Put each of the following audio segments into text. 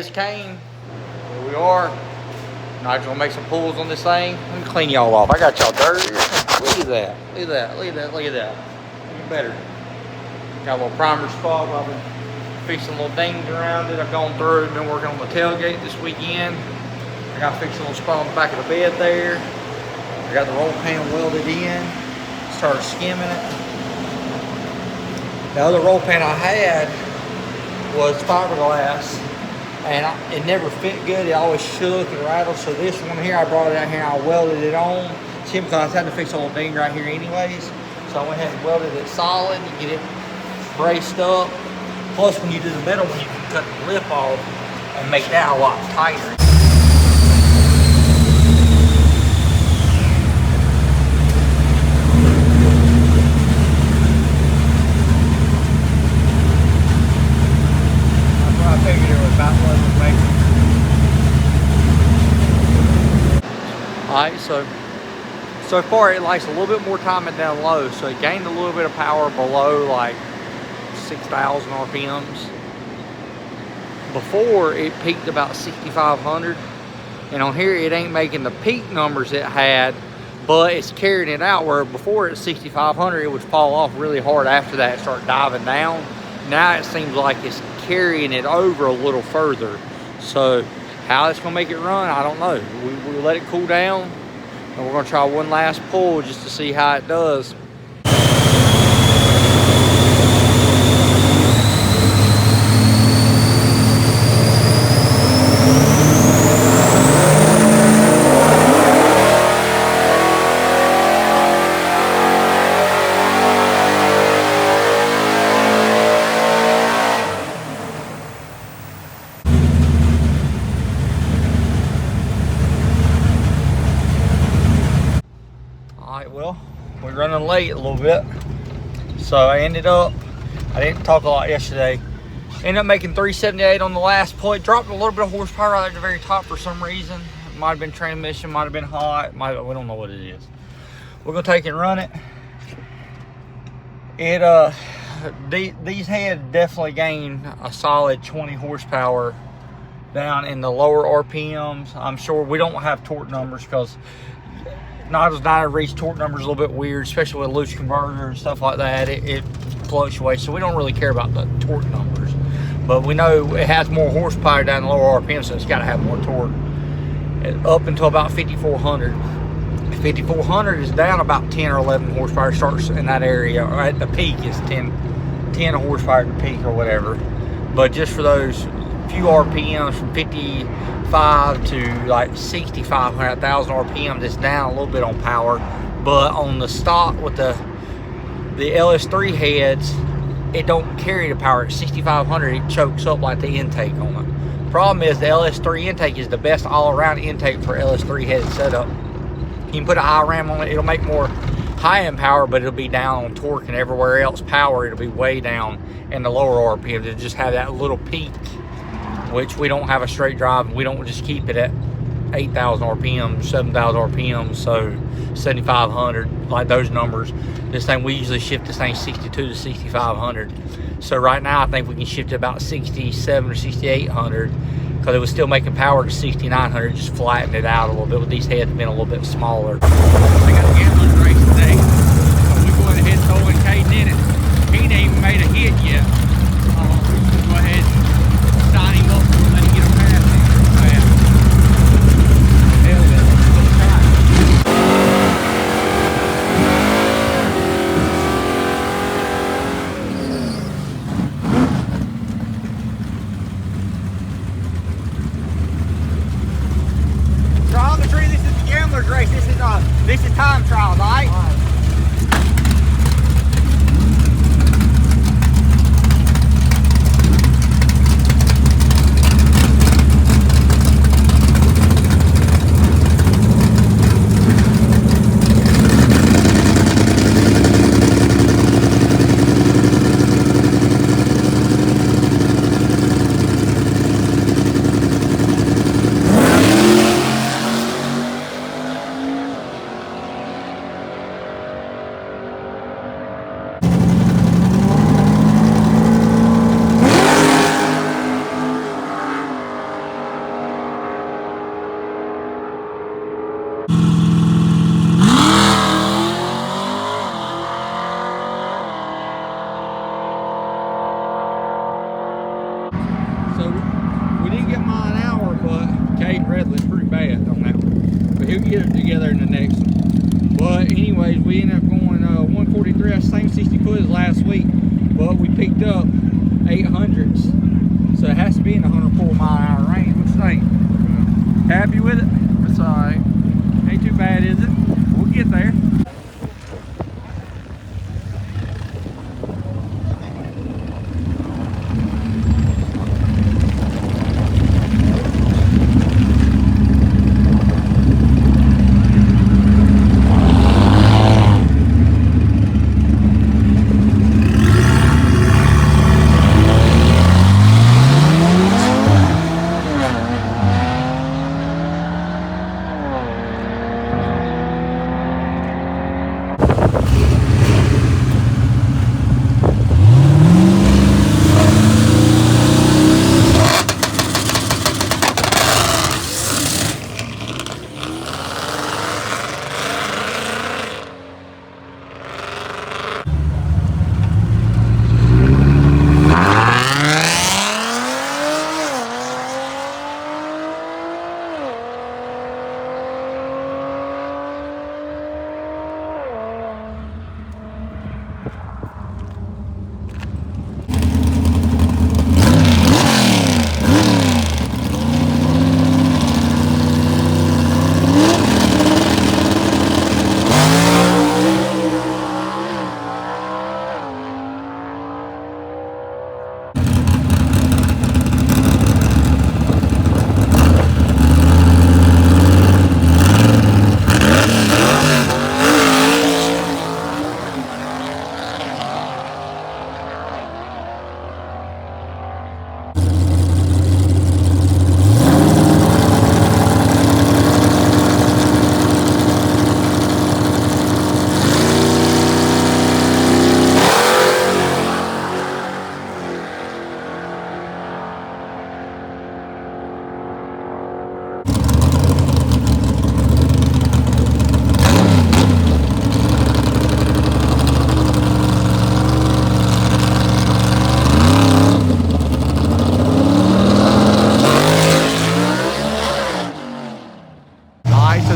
just came. Here we are. Now I'm gonna make some pulls on this thing. Let me clean y'all off. I got y'all dirty. Look at that. Look at that. Look at that. Look at that. Even better. Got a little primer spot. I've been fixing little things around it. I've gone through and been working on the tailgate this weekend. I got fixed a little spot on the back of the bed there. I got the roll pan welded in. Started skimming it. The other roll pan I had was fiberglass, and it never fit good. It always shook and rattled. So this one here, I brought it out here and I welded it on. See, because I had to fix a little ding right here anyways. So I went ahead and welded it solid. You get it braced up. Plus, when you do the metal one, you can cut the lip off and make that a lot tighter. I figured it was about what it was making. Alright, so far it likes a little bit more time at down low, so it gained a little bit of power below like 6,000 RPMs. Before it peaked about 6,500, and on here it ain't making the peak numbers it had, but it's carrying it out, where before at 6,500 it would fall off really hard after that and start diving down. Now it seems like it's carrying it over a little further. So how it's gonna make it run, I don't know. We let it cool down, and we're gonna try one last pull just to see how it does. Well, we're running late a little bit, so I didn't talk a lot yesterday. Ended up making 378 on the last pull. It dropped a little bit of horsepower right at the very top for some reason. It might have been transmission, might have been hot, we don't know what it is. We're gonna take and run it. These heads definitely gained a solid 20 horsepower down in the lower RPMs. I'm sure we don't have torque numbers because Nozzles 9 reach torque numbers a little bit weird, especially with a loose converter and stuff like that. It fluctuates, so we don't really care about the torque numbers. But we know it has more horsepower down the lower RPM, so it's got to have more torque. Up until about 5,400. 5,400 is down about 10 or 11 horsepower. It starts in that area. Or at the peak is 10 horsepower at the peak or whatever. But just for those few RPMs from 55 to like 6,500, 1,000 RPM, it's down a little bit on power. But on the stock with the ls3 heads, it don't carry the power. At 6,500, it chokes up like the intake on it. Problem is the ls3 intake is the best all-around intake for ls3 headed setup. You can put a high ram on it, it'll make more high-end power, but it'll be down on torque, and everywhere else power, it'll be way down in the lower RPM. It'll just have that little peak, which we don't have a straight drive. We don't just keep it at 8,000 RPM, 7,000 RPM, so 7,500, like those numbers. This thing, we usually shift this thing 62 to 6,500. So right now, I think we can shift it about 67 or 6,800, because it was still making power to 6,900, just flatten it out a little bit with these heads being a little bit smaller. I got the Gamblers race today, so we go ahead and throw in Caden in it. He ain't even made a hit yet. We'll go ahead and sign him up and let him get a pass in. Hell yeah, let's try it. Trigonometry, this is the Gamblers race. This is time trials, all right? he'll get it together in the next one. But anyways, we ended up going 143, that's the same 60 foot as last week, but we picked up 800s. So it has to be in the 104 mile an hour range. What you think? Happy with it? It's alright. Ain't too bad, is it? We'll get there.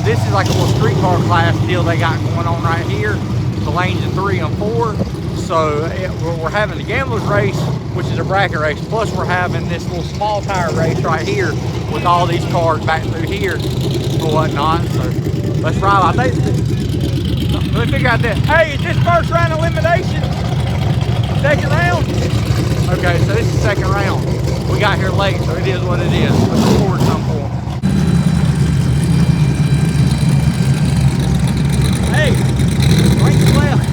This is like a little street car class deal they got going on right here. The lanes in 3 and 4. So we're having the gamblers race, which is a bracket race. Plus we're having this little small tire race right here with all these cars back through here or whatnot. So let's ride. I think, let me figure out this. Hey, is this first round elimination? Second round? Okay, so this is second round. We got here late, so it is what it is. Let's record some for them. Hey, right to left.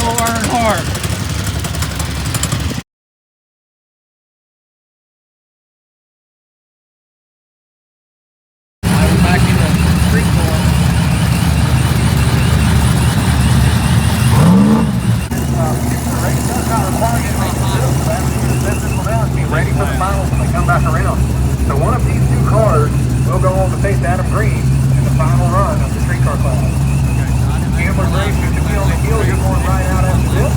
Little Earnhardt. Back in the street car. Ready for the finals when they come back around. So one of these two cars will go on to face Adam Green in the final run of the streetcar class. Cameron Grace, you should be on the heel. You're going right out after this.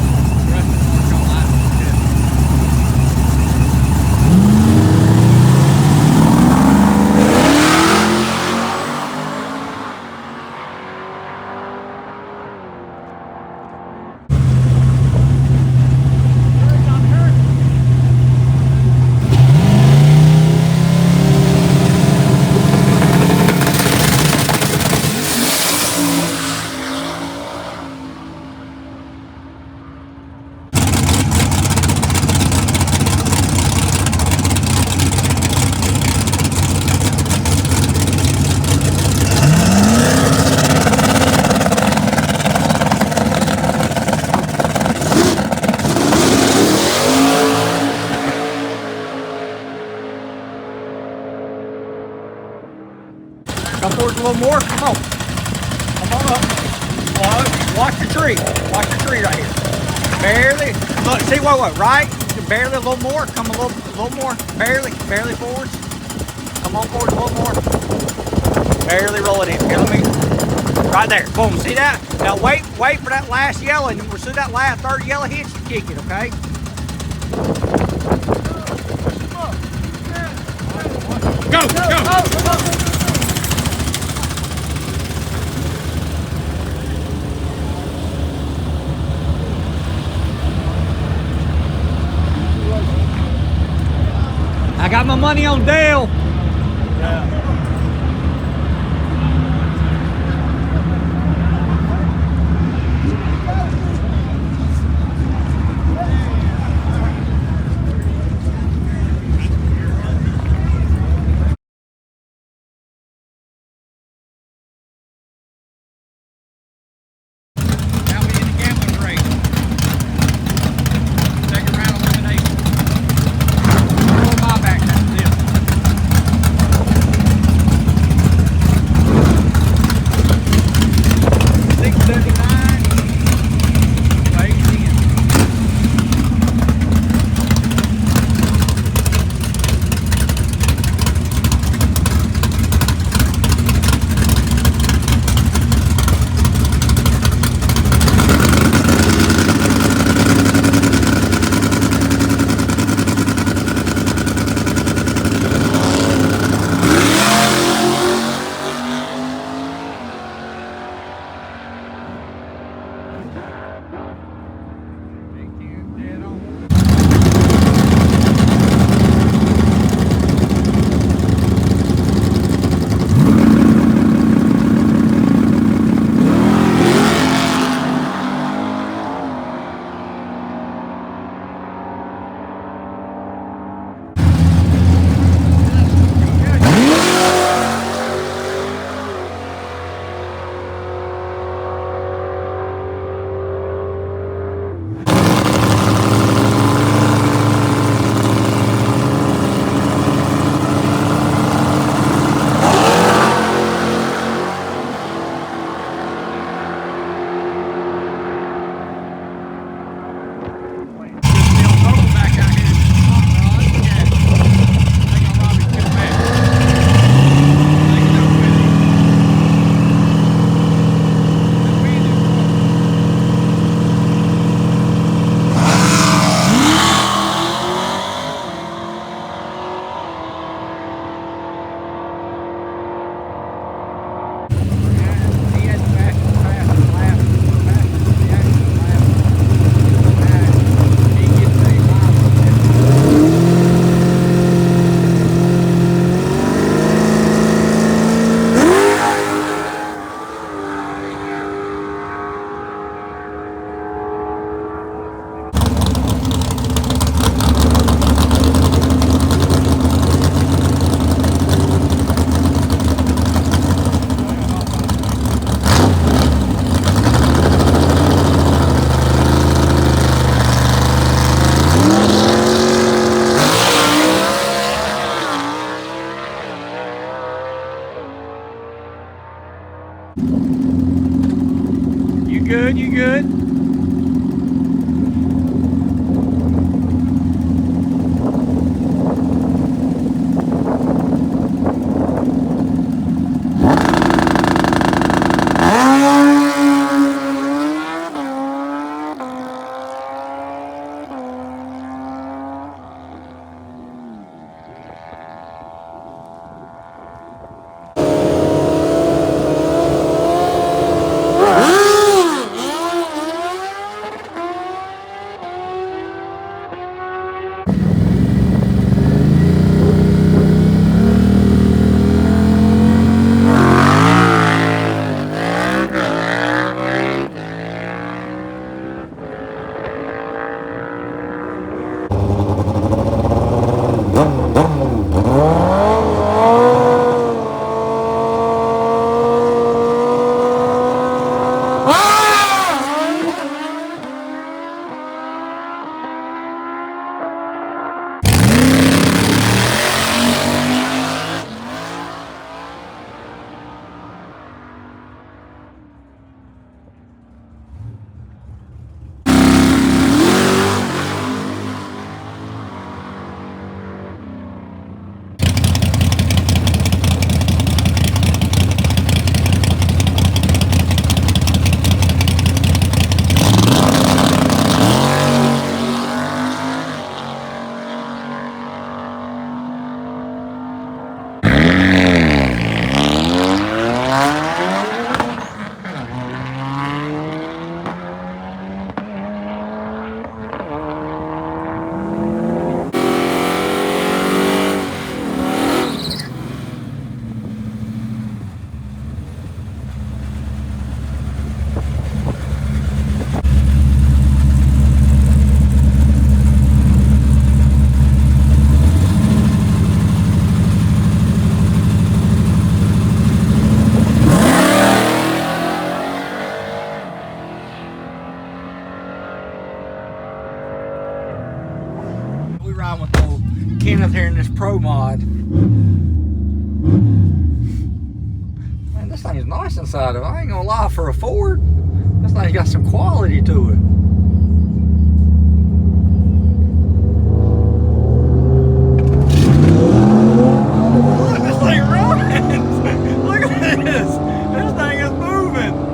Come forward a little more. Come on. Come on up. Watch your tree. Watch your tree right here. Barely. Look, see what? Right? Barely a little more. Come a little more. Barely forwards. Come on forward a little more. Barely roll it in. Here, let me. Right there. Boom. See that? Now wait for that last yellow, and we'll see that last third yellow hit. You kick it, okay? Go. I got my money on Dale. Yeah. riding with old Kenneth here in this Pro Mod. Man, this thing's nice inside of it. I ain't gonna lie, for a Ford, this thing's got some quality to it. Look, this thing runs! Look at this! This thing is moving!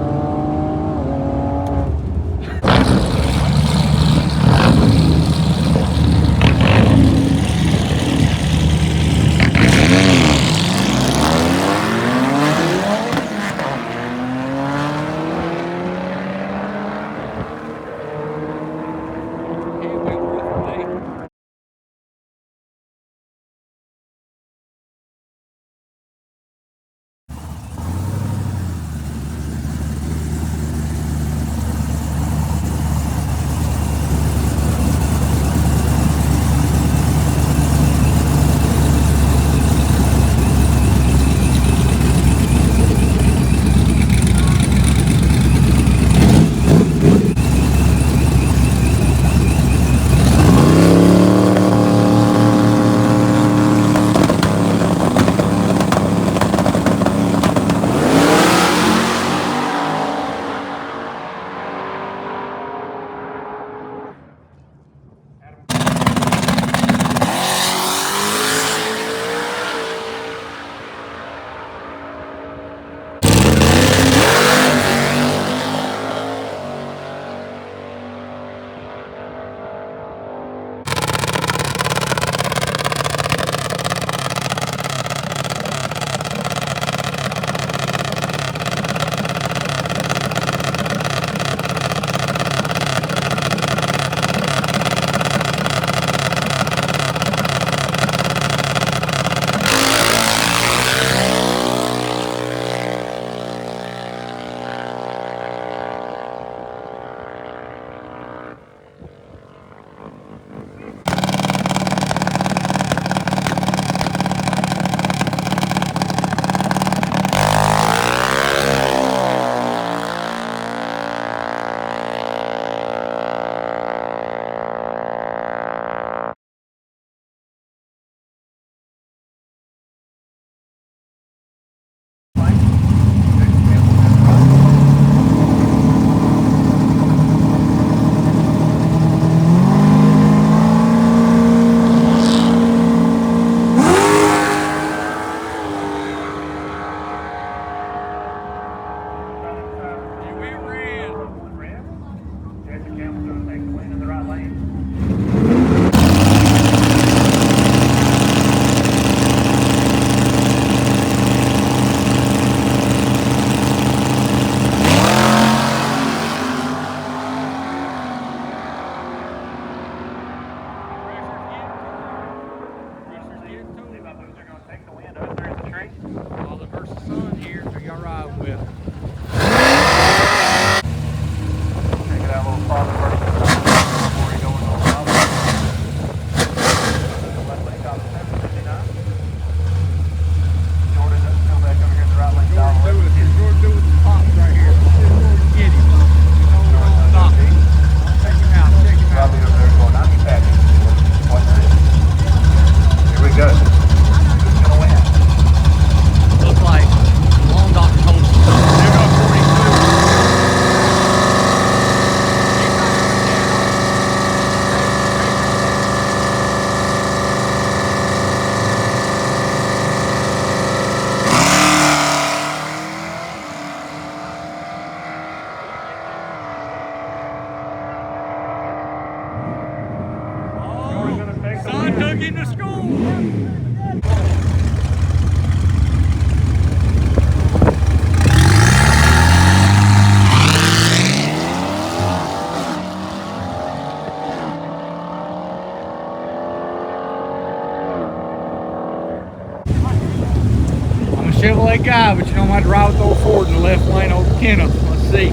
Chevrolet guy, but you know I might ride with old Ford in the left lane over Kenneth. Let's see.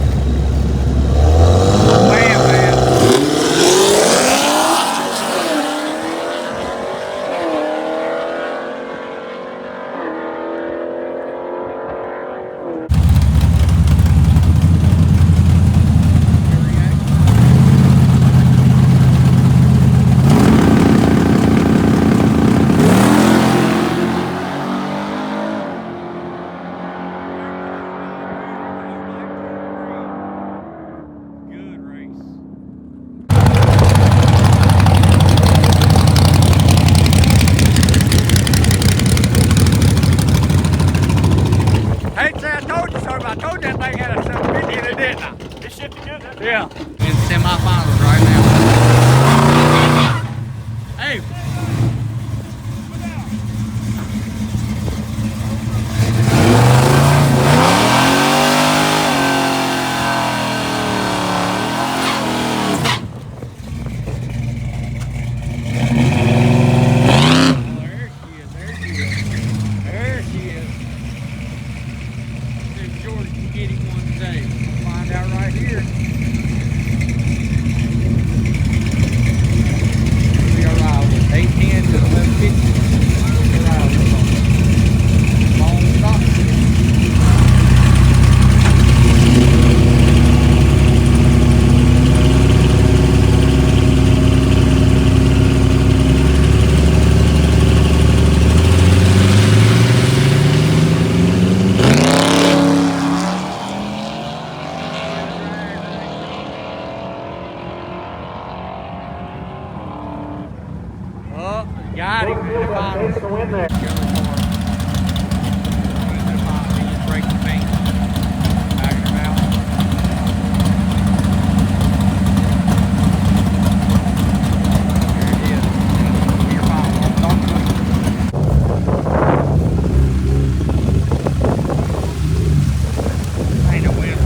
Oh, man. Got him in the finals. To win there. He just breaks the paint. Backing him out. Here it is. Your final. Ain't no win.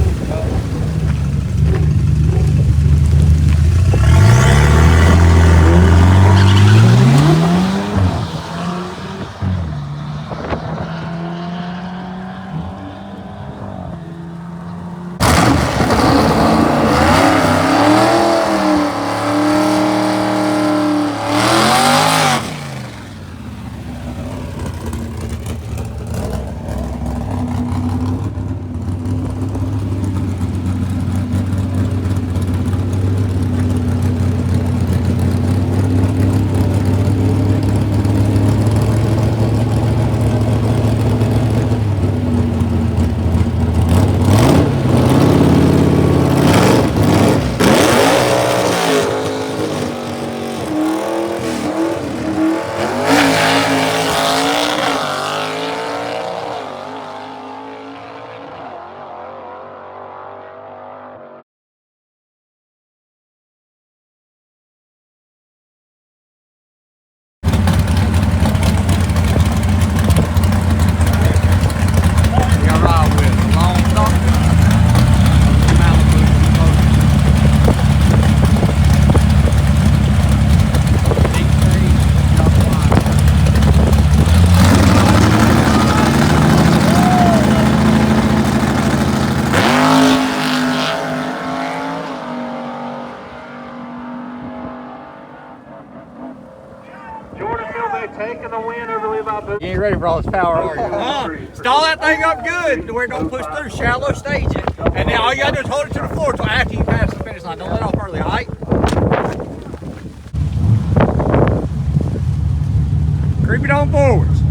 Taking the win over Levi Booth. You ain't ready for all this power, are you? Stall that thing up good to where it don't push through. Shallow stage it. And then all you gotta do is hold it to the floor until after you pass the finish line. Don't let off early, alright? Creep it on forwards.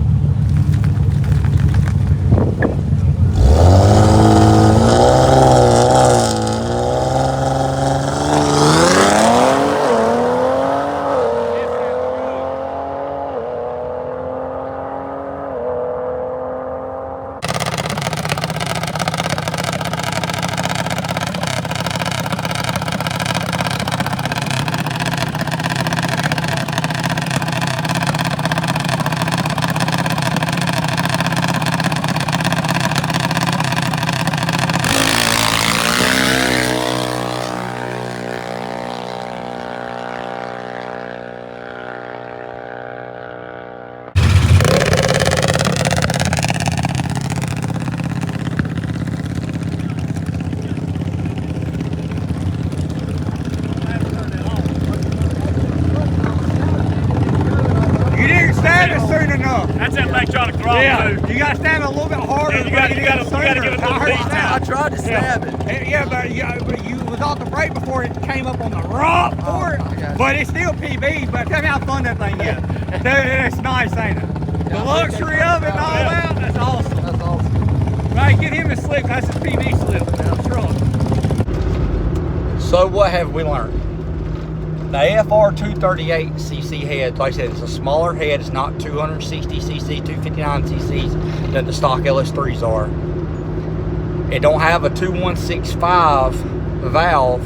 Soon enough. That's that electronic throttle. Yeah, you gotta stab it a little bit harder. Yeah, you gotta give it a little beat now. I tried to stab it. Yeah, but you was off the brake before it came up on the rock for it. But it's still PB. But tell me how fun that thing is. Dude, it's nice, ain't it? The luxury of it and all that. That's awesome. That's awesome. Right, get him a slip. That's his PB slip. So what have we learned? The AFR 238cc head, like I said, it's a smaller head. It's not 260cc, 259cc's that the stock ls3s are. It don't have a 2165 valve.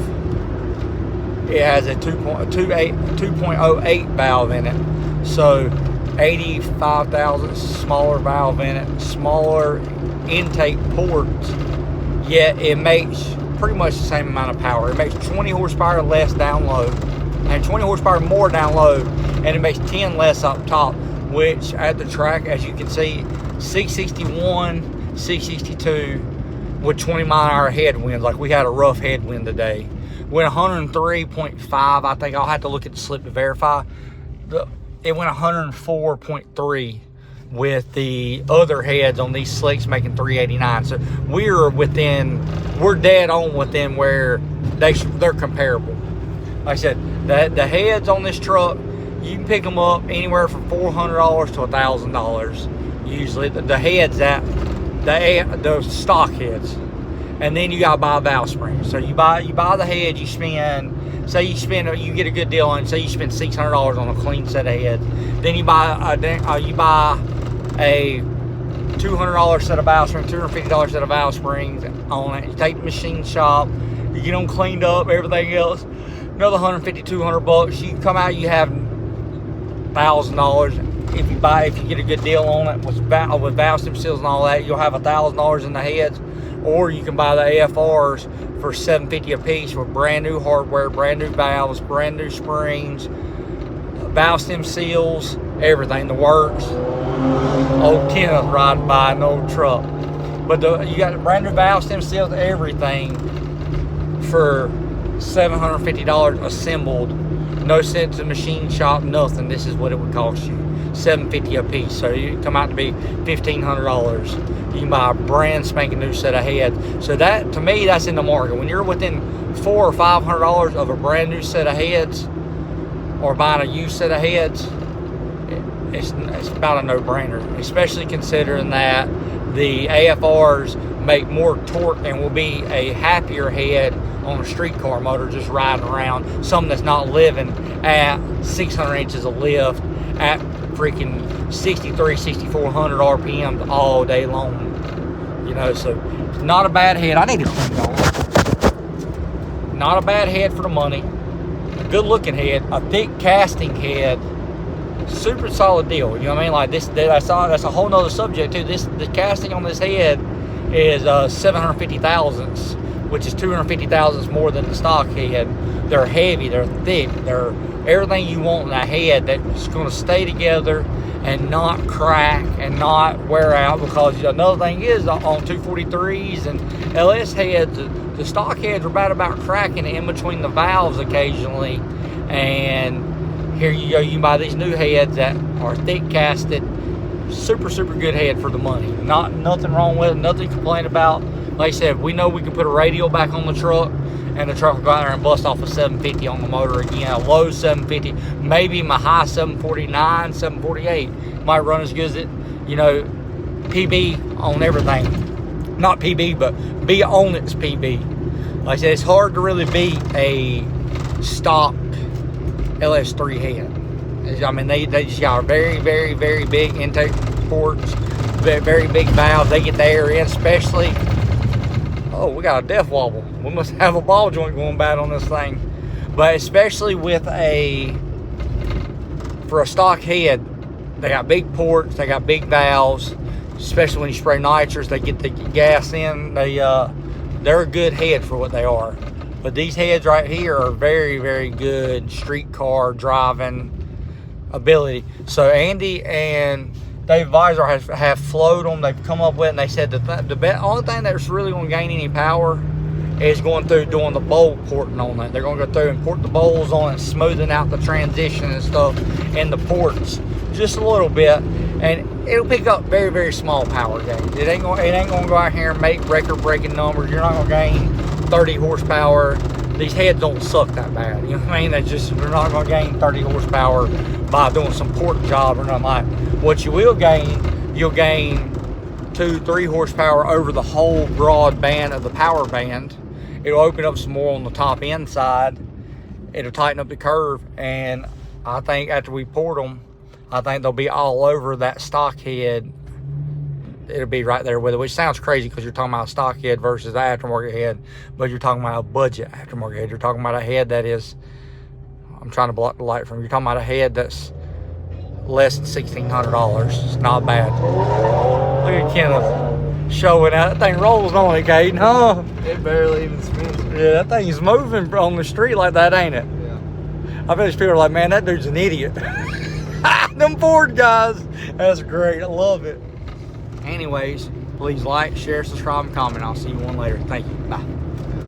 It has a 2.08 valve in it. So 85,000 smaller valve in it, smaller intake ports, yet it makes pretty much the same amount of power. It makes 20 horsepower less down low and 20 horsepower more down low, and it makes 10 less up top, which at the track, as you can see, 661, 662 with 20 mile an hour headwinds. Like we had a rough headwind today. Went 103.5, I think. I'll have to look at the slip to verify. it went 104.3 with the other heads on these slicks making 389. So we're dead on within where they're comparable. Like I said, the heads on this truck, you can pick them up anywhere from $400 to $1,000. Usually the heads the stock heads, and then you gotta buy buy springs. So you buy the head, you get a good deal on it. Say you spend $600 on a clean set of heads. Then you buy a $200 set of valve springs, $250 set of valve springs on it. You take the machine shop, you get them cleaned up, everything else. Another $150, $200. You come out, you have $1,000. If you get a good deal on it with valve stem seals and all that, you'll have $1,000 in the heads. Or you can buy the AFRs for $750 a piece with brand new hardware, brand new valves, brand new springs, valve stem seals, everything, the works. Old Kenneth riding by an old truck. But you got brand new valve stem seals, everything for $750 assembled. No sense in machine shop, nothing. This is what it would cost you. $750 a piece. So you come out to be $1,500. You can buy a brand spanking new set of heads. So that, to me, that's in the market. When you're within $400 or $500 of a brand new set of heads, or buying a used set of heads, it's about a no-brainer. Especially considering that the AFRs make more torque and will be a happier head on a streetcar motor just riding around. Something that's not living at 600 inches of lift at freaking 63, 6400 RPM all day long. You know, so it's not a bad head. I need to clean it on. Not a bad head for the money. A good looking head, a thick casting head, super solid deal. You know what I mean? Like that's a whole nother subject too. The casting on this head is 750 thousandths, which is 250 thousandths more than the stock head. They're heavy, they're thick, they're everything you want in a head that's going to stay together and not crack and not wear out. Because another thing is on 243s and LS heads, the stock heads are bad about cracking in between the valves occasionally. And here you go, you can buy these new heads that are thick casted, super good head for the money. Nothing wrong with it, nothing to complain about. Like I said, we know we can put a radial back on the truck, and the truck will go out there and bust off a 750 on the motor again, a low 750, maybe my high 749, 748. Might run as good as it, PB on everything. Not PB, but be on its PB. Like I said, it's hard to really beat a stock ls3 head. I mean, they just got very big intake ports, very big valves. They get the air in, especially. Oh, we got a death wobble. We must have a ball joint going bad on this thing. But especially for a stock head, they got big ports, they got big valves. Especially when you spray nitrous, they get the gas in. They're a good head for what they are. But these heads right here are very good streetcar driving ability. So Andy and Dave Visor have flowed them. They've come up with it, and they said the only thing that's really going to gain any power is going through doing the bowl porting on it. They're going to go through and port the bowls on it, smoothing out the transition and stuff in the ports just a little bit, and it'll pick up very small power gains. It ain't going to go out here and make record-breaking numbers. You're not going to gain 30 horsepower. These heads don't suck that bad. You know what I mean? They're not going to gain 30 horsepower by doing some port job or nothing like that. What you will gain, you'll gain 2-3 horsepower over the whole broad band of the power band. It'll open up some more on the top end side. It'll tighten up the curve, and I think after we port them, I think they'll be all over that stock head. It'll be right there with it, which sounds crazy because you're talking about a stock head versus an aftermarket head, but you're talking about a budget aftermarket head. You're talking about a head that is, I'm trying to block the light from you. You're talking about a head that's less than $1,600. It's not bad. Look at Kenneth showing out. That thing rolls on it, Caden, huh? It barely even spins. Yeah, that thing's moving on the street like that, ain't it? Yeah. I bet these people are like, man, that dude's an idiot. Them Ford guys. That's great. I love it. Anyways, please like, share, subscribe, and comment. I'll see you one later. Thank you. Bye.